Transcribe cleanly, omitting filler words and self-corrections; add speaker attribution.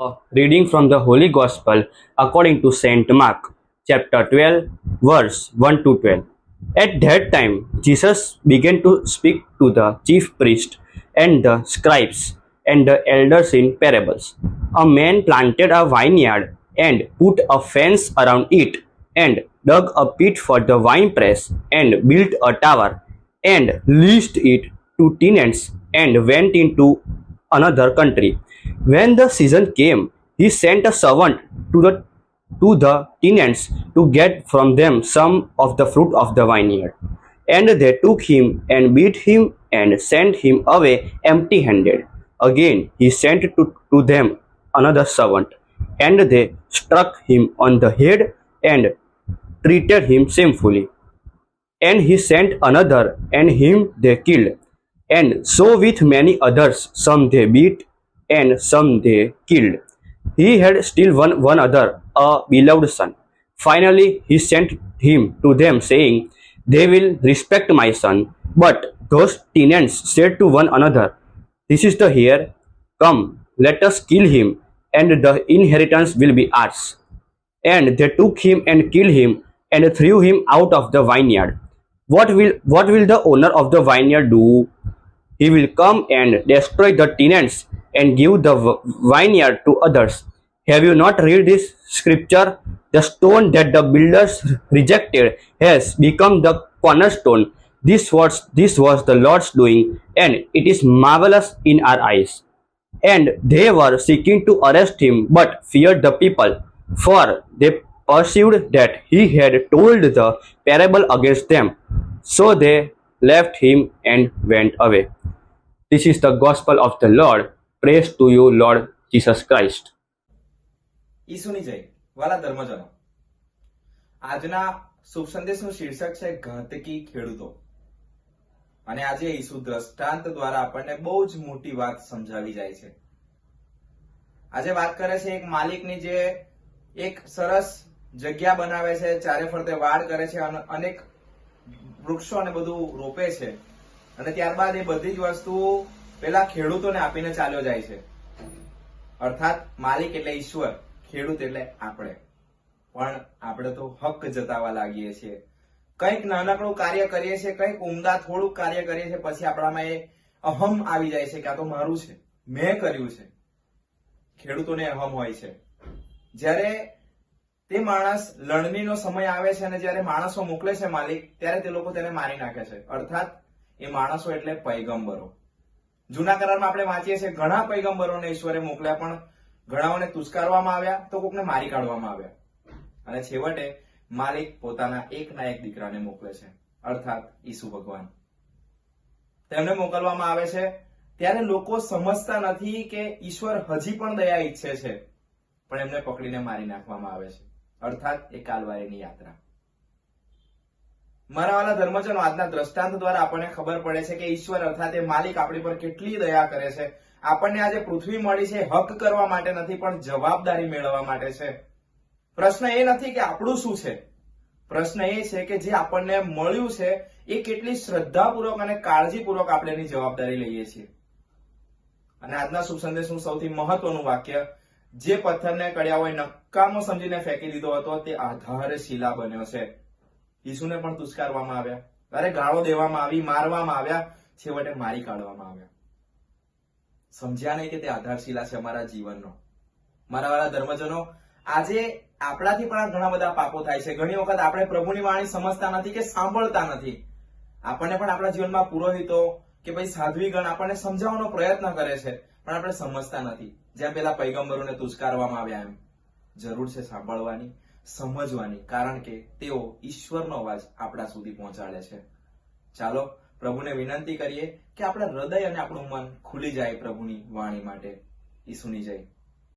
Speaker 1: A reading from the Holy Gospel according to Saint Mark, chapter 12, verse 1 to 12. At that time, Jesus began to speak to the chief priests and the scribes and the elders in parables. A man planted a vineyard and put a fence around it and dug a pit for the winepress and built a tower and leased it to tenants and went into another country. When the season came, he sent a servant to the tenants to get from them some of the fruit of the vineyard. And they took him and beat him and sent him away empty handed. Again he sent to them another servant, and they struck him on the head and treated him shamefully. And he sent another, and him they killed. And so with many others, some they beat, and some they killed. He had still one other, a beloved son. Finally, he sent him to them, saying, "They will respect my son." But those tenants said to one another, "This is the heir. Come, let us kill him, and the inheritance will be ours." And they took him and killed him, and threw him out of the vineyard. What will the owner of the vineyard do? He will come and destroy the tenants and give the vineyard to others. Have you not read this scripture? The stone that the builders rejected has become the cornerstone. This was the Lord's doing, and it is marvelous in our eyes. And they were seeking to arrest him, but feared the people, for they perceived that he had told the parable against them. So they left him and went away. This is the gospel of the Lord. Praise to you, Lord Jesus Christ.
Speaker 2: ઈસુની જય વાલા ધર્મજનો, આજના શુભ સંદેશનું શીર્ષક છે ઘાતકી ખેડૂતો. અને આજે ઈસુ દ્રષ્ટાંત દ્વારા આપણને બહુ જ મોટી વાત સમજાવી જાય છે. આજે વાત કરે છે એક માલિકની જે એક સરસ જગ્યા બનાવે છે, ચારે ફરતે વાડ કરે છે, અનેક વૃક્ષો અને બધું રોપે છે, અને ત્યારબાદ એ બધી જ વસ્તુ પેલા ખેડૂતોને આપીને ચાલ્યો જાય છે. અર્થાત માલિક એટલે ઈશ્વર, ખેડૂત એટલે આપણે. પણ આપણે તો હક જતાવા લાગીએ છીએ. કંઈક નાનકડું કાર્ય કરીએ છીએ, કંઈક ઉમદા થોડુંક કાર્ય કરીએ છીએ, પછી આપણામાં એ અહમ આવી જાય છે કે આ તો મારું છે, મેં કર્યું છે. ખેડૂતોને અહમ હોય છે. જ્યારે તે માણસ લણણીનો સમય આવે છે અને જ્યારે માણસો મોકલે છે માલિક, ત્યારે તે લોકો તેને મારી નાખે છે. અર્થાત એ માણસો એટલે પૈગંબરો. જૂના કરારમાં આપણે વાંચીએ છીએ ઘણા પૈગંબરોને ઈશ્વરે મોકલ્યા, પણ ઘણાઓને તુસ્કારવામાં આવ્યા, તો કોકને મારી કાઢવામાં આવ્યા. અને છેવટે માલિક પોતાના એકના એક દીકરાને મોકલે છે, અર્થાત ઈસુ ભગવાન. તેમને મોકલવામાં આવે છે ત્યારે લોકો સમજતા નથી કે ઈશ્વર હજી પણ દયા ઈચ્છે છે, પણ એમને પકડીને મારી નાખવામાં આવે છે. અર્થાત એ કાલવારીની યાત્રા. મારા વાલા ધર્મજનો, આજના દ્રષ્ટાંત દ્વારા આપણને ખબર પડે છે કે ઈશ્વર અર્થાત એ માલિક આપણી પર કેટલી દયા કરે છે. આપણને આજે પૃથ્વી મળી છે હક કરવા માટે નથી, પણ જવાબદારી મેળવવા માટે છે. પ્રશ્ન એ નથી કે આપણું શું છે, પ્રશ્ન એ છે કે જે આપણને મળ્યું છે એ કેટલી શ્રદ્ધાપૂર્વક અને કાળજીપૂર્વક આપણે એની જવાબદારી લઈએ છીએ. અને આજના શુભ સંદેશનું સૌથી મહત્વનું વાક્ય, જે પથ્થરને કડિયાઓએ નકામો સમજીને ફેંકી દીધો હતો તે આધારશિલા બન્યો છે. ઈસુને પણ તુસ્કારવામાં આવ્યા, અરે ગાળો દેવામાં આવી, મારવામાં આવ્યા, છેવટે મારી કાઢવામાં આવ્યા. સમજ્યા નહીં કે તે આધારશિલા છે અમારા જીવનનો. મારા વાળા ધર્મજનો, આજે આપણાથી પણ ઘણા બધા પાપો થાય છે. ઘણી વખત આપણે પ્રભુની વાણી સમજતા નથી કે સાંભળતા નથી. આપણને પણ આપણા જીવનમાં પુરોહિતો કે ભાઈ સાધ્વીગણ આપણને સમજાવવાનો પ્રયત્ન કરે છે, પણ આપણે સમજતા નથી. જેમ પેલા પૈગંબરોને તુસ્કારવામાં આવ્યા એમ જરૂર છે સાંભળવાની, સમજવાની, કારણ કે તેઓ ઈશ્વરનો અવાજ આપણા સુધી પહોંચાડે છે. ચાલો પ્રભુને વિનંતી કરીએ કે આપણા હૃદય અને આપણું મન ખુલી જાય પ્રભુની વાણી માટે. ઈસુની જય.